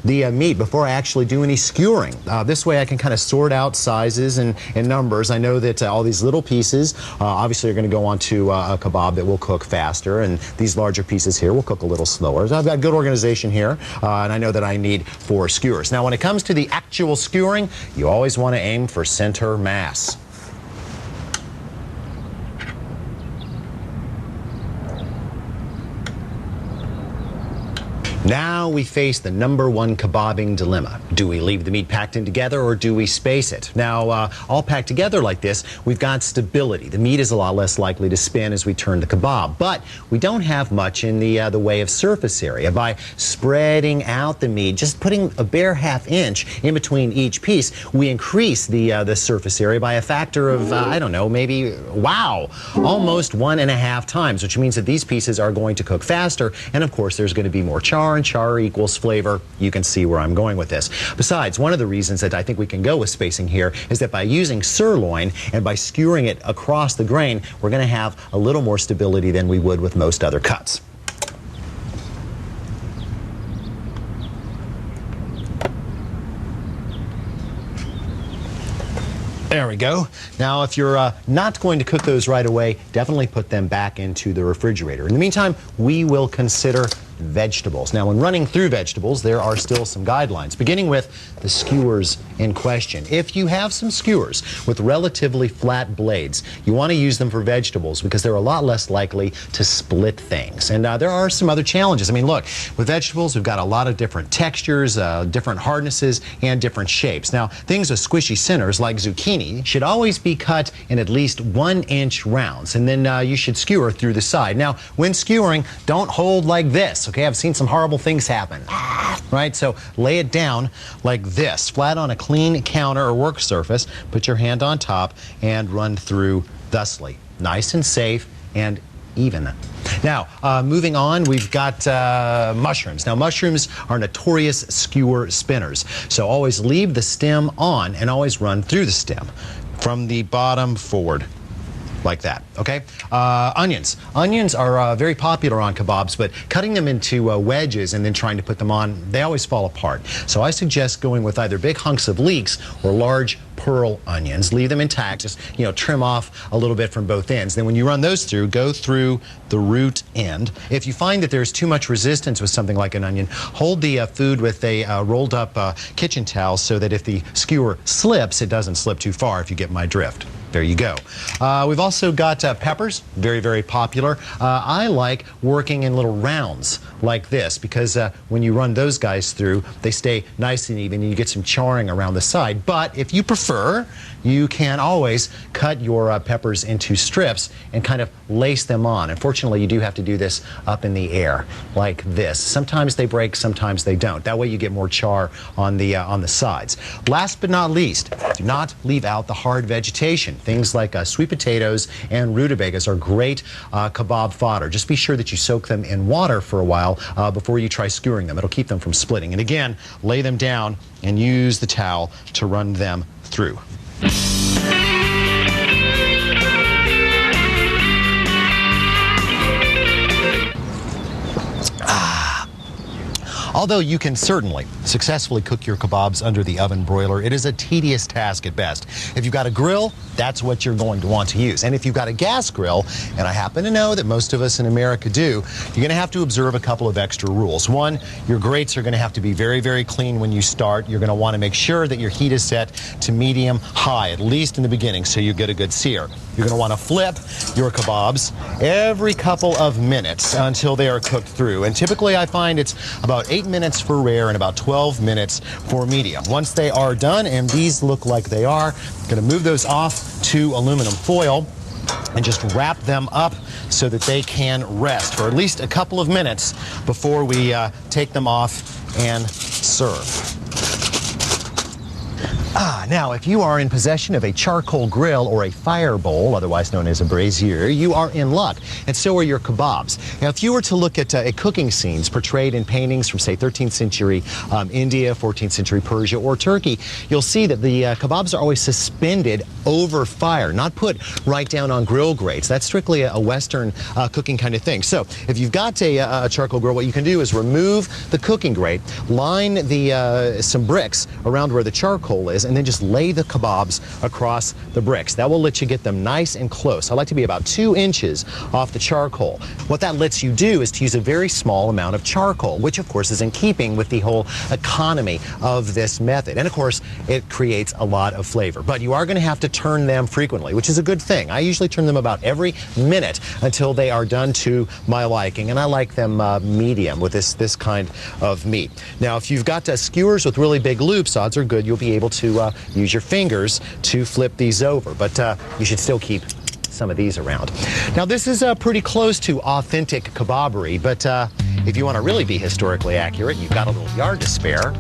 the meat before I actually do any skewering. This way I can kind of sort out sizes and numbers. I know that all these little pieces obviously are going to go onto a kebab that will cook faster, and these larger pieces here will cook a little slower. So I've got good organization here, and I know that I need 4 skewers. Now when it comes to the actual skewering, you always want to aim for center mass. Now we face the #1 kebabbing dilemma. Do we leave the meat packed in together or do we space it? Now, all packed together like this, we've got stability. The meat is a lot less likely to spin as we turn the kebab, but we don't have much in the way of surface area. By spreading out the meat, just putting a bare ½ inch in between each piece, we increase the surface area by a factor of, I don't know, maybe, wow, almost 1.5 times, which means that these pieces are going to cook faster, and of course there's going to be more char, and char equals flavor. You can see where I'm going with this. Besides, one of the reasons that I think we can go with spacing here is that by using sirloin and by skewering it across the grain, we're going to have a little more stability than we would with most other cuts. There we go. Now, if you're not going to cook those right away, definitely put them back into the refrigerator. In the meantime, we will consider vegetables. Now, when running through vegetables, there are still some guidelines, beginning with the skewers in question. If you have some skewers with relatively flat blades, you want to use them for vegetables because they're a lot less likely to split things. And there are some other challenges. I mean, look, with vegetables, we've got a lot of different textures, different hardnesses, and different shapes. Now, things with squishy centers like zucchini should always be cut in at least 1-inch rounds, and then you should skewer through the side. Now, when skewering, don't hold like this. Okay, I've seen some horrible things happen, right? So lay it down like this, flat on a clean counter or work surface. Put your hand on top and run through thusly. Nice and safe and even. Now, moving on, we've got mushrooms. Now, mushrooms are notorious skewer spinners. So always leave the stem on and always run through the stem from the bottom forward. Like that, okay? Onions. Onions are very popular on kebabs, but cutting them into wedges and then trying to put them on, they always fall apart. So I suggest going with either big hunks of leeks or large pearl onions. Leave them intact, just, you know, trim off a little bit from both ends. Then when you run those through, go through the root end. If you find that there's too much resistance with something like an onion, hold the food with a rolled up kitchen towel so that if the skewer slips, it doesn't slip too far, if you get my drift. There you go. We've also got peppers, very, very popular. I like working in little rounds like this because when you run those guys through, they stay nice and even and you get some charring around the side. But if you prefer, you can always cut your peppers into strips and kind of lace them on. Unfortunately, you do have to do this up in the air like this. Sometimes they break, sometimes they don't. That way you get more char on the sides. Last but not least, do not leave out the hard vegetation. Things like sweet potatoes and rutabagas are great kebab fodder. Just be sure that you soak them in water for a while before you try skewering them. It'll keep them from splitting. And again, lay them down and use the towel to run them through. Although you can certainly successfully cook your kebabs under the oven broiler, it is a tedious task at best. If you've got a grill, that's what you're going to want to use. And if you've got a gas grill, and I happen to know that most of us in America do, you're going to have to observe a couple of extra rules. One, your grates are going to have to be very, very clean when you start. You're going to want to make sure that your heat is set to medium high, at least in the beginning, so you get a good sear. You're going to want to flip your kebabs every couple of minutes until they are cooked through. And typically I find it's about 8 minutes for rare and about 12 minutes for medium. Once they are done, and these look like they are, I'm going to move those off to aluminum foil and just wrap them up so that they can rest for at least a couple of minutes before we take them off and serve. Now, if you are in possession of a charcoal grill or a fire bowl, otherwise known as a brazier, you are in luck, and so are your kebabs. Now, if you were to look at cooking scenes portrayed in paintings from, say, 13th century India, 14th century Persia, or Turkey, you'll see that the kebabs are always suspended over fire, not put right down on grill grates. That's strictly a Western cooking kind of thing. So, if you've got a charcoal grill, what you can do is remove the cooking grate, line some bricks around where the charcoal is, and then just lay the kebabs across the bricks. That will let you get them nice and close. I like to be about 2 inches off the charcoal. What that lets you do is to use a very small amount of charcoal, which of course is in keeping with the whole economy of this method. And of course, it creates a lot of flavor. But you are going to have to turn them frequently, which is a good thing. I usually turn them about every minute until they are done to my liking, and I like them medium with this kind of meat. Now, if you've got skewers with really big loops, odds are good you'll be able to use your fingers to flip these over, but you should still keep some of these around. Now, this is pretty close to authentic kebabbery, but if you want to really be historically accurate, you've got a little yard to spare.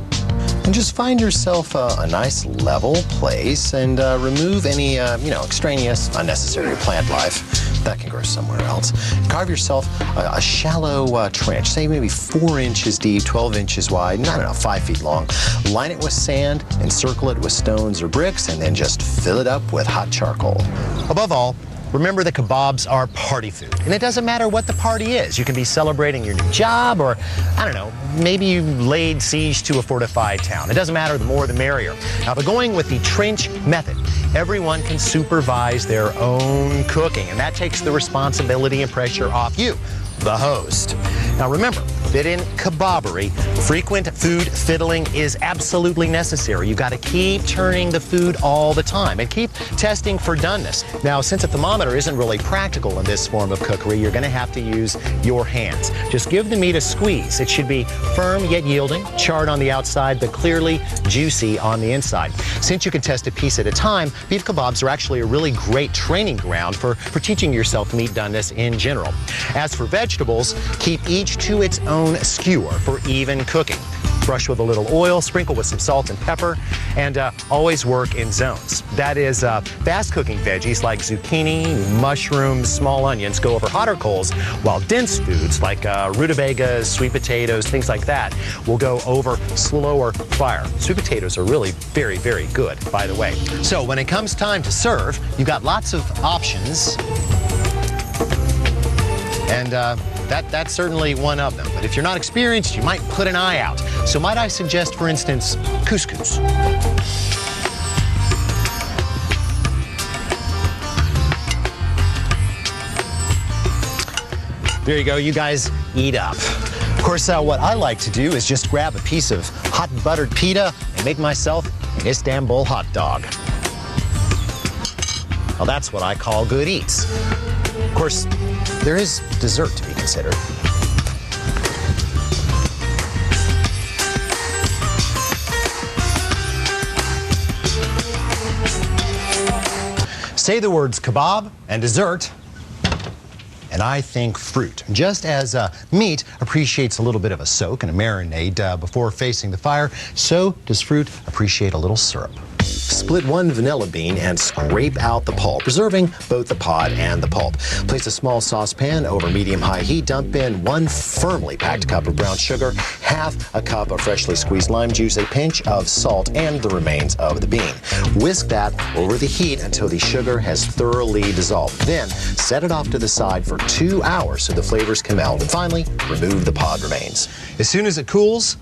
And just find yourself a nice level place and remove any, extraneous, unnecessary plant life that can grow somewhere else. Carve yourself a shallow trench, say maybe 4 inches deep, 12 inches wide, I don't know, 5 feet long. Line it with sand, encircle it with stones or bricks, and then just fill it up with hot charcoal. Above all, remember that kebabs are party food, and it doesn't matter what the party is. You can be celebrating your new job, or, I don't know, maybe you laid siege to a fortified town. It doesn't matter, the more the merrier. Now, by going with the trench method, everyone can supervise their own cooking, and that takes the responsibility and pressure off you, the host. Now remember that in kebabbery, frequent food fiddling is absolutely necessary. You've got to keep turning the food all the time and keep testing for doneness. Now, since a thermometer isn't really practical in this form of cookery, you're going to have to use your hands. Just give the meat a squeeze. It should be firm yet yielding, charred on the outside, but clearly juicy on the inside. Since you can test a piece at a time, beef kebabs are actually a really great training ground for teaching yourself meat doneness in general. As for vegetables, keep each to its own skewer for even cooking. Brush with a little oil, sprinkle with some salt and pepper, and always work in zones. That is, fast cooking veggies like zucchini, mushrooms, small onions go over hotter coals, while dense foods like rutabagas, sweet potatoes, things like that will go over slower fire. Sweet potatoes are really very, very good, by the way. So when it comes time to serve, you've got lots of options, and that's certainly one of them. But if you're not experienced, you might put an eye out. So might I suggest, for instance, couscous? There you go, you guys eat up. Of course, what I like to do is just grab a piece of hot buttered pita and make myself an Istanbul hot dog. Well, that's what I call good eats. Of course, there is dessert to be considered. Say the words kebab and dessert, and I think fruit. Just as meat appreciates a little bit of a soak and a marinade before facing the fire, so does fruit appreciate a little syrup. Split 1 vanilla bean and scrape out the pulp, preserving both the pod and the pulp. Place a small saucepan over medium-high heat. Dump in 1 firmly packed cup of brown sugar, half a cup of freshly squeezed lime juice, a pinch of salt, and the remains of the bean. Whisk that over the heat until the sugar has thoroughly dissolved. Then set it off to the side for 2 hours so the flavors can meld. And finally, remove the pod remains. As soon as it cools,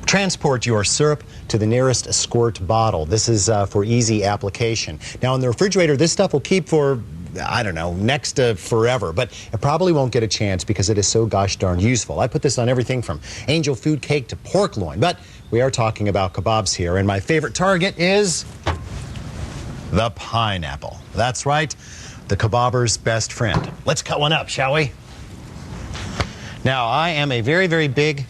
transport your syrup to the nearest squirt bottle. This is for easy application. Now, in the refrigerator, this stuff will keep for, I don't know, next to forever, but it probably won't get a chance because it is so gosh darn useful. I put this on everything from angel food cake to pork loin, but we are talking about kebabs here, and my favorite target is the pineapple. That's right, the kebabber's best friend. Let's cut one up, shall we? Now, I am a very, very big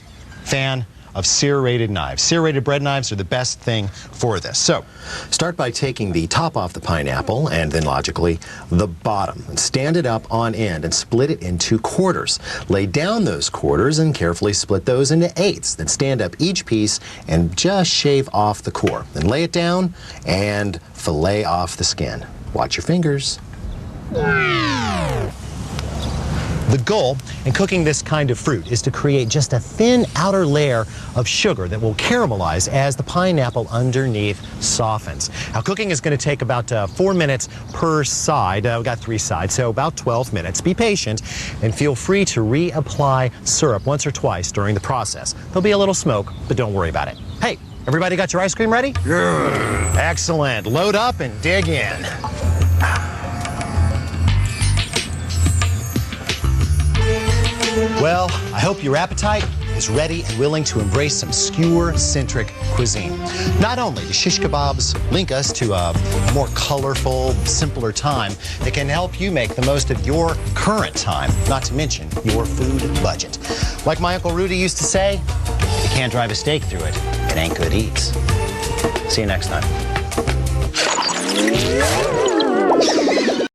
fan of serrated knives. Serrated bread knives are the best thing for this. So, Start by taking the top off the pineapple and then logically the bottom. And stand it up on end and split it into quarters. Lay down those quarters and carefully split those into eighths. Then stand up each piece and just shave off the core. Then lay it down and fillet off the skin. Watch your fingers. the goal in cooking this kind of fruit is to create just a thin outer layer of sugar that will caramelize as the pineapple underneath softens. Now, cooking is going to take about 4 minutes per side. We've got 3 sides, so about 12 minutes. Be patient and feel free to reapply syrup once or twice during the process. There'll be a little smoke, but don't worry about it. Hey, everybody got your ice cream ready? Yeah. Excellent. Load up and dig in. Well, I hope your appetite is ready and willing to embrace some skewer-centric cuisine. Not only do shish kebabs link us to a more colorful, simpler time that can help you make the most of your current time, not to mention your food budget. Like my Uncle Rudy used to say, if you can't drive a steak through it, it ain't good eats. See you next time.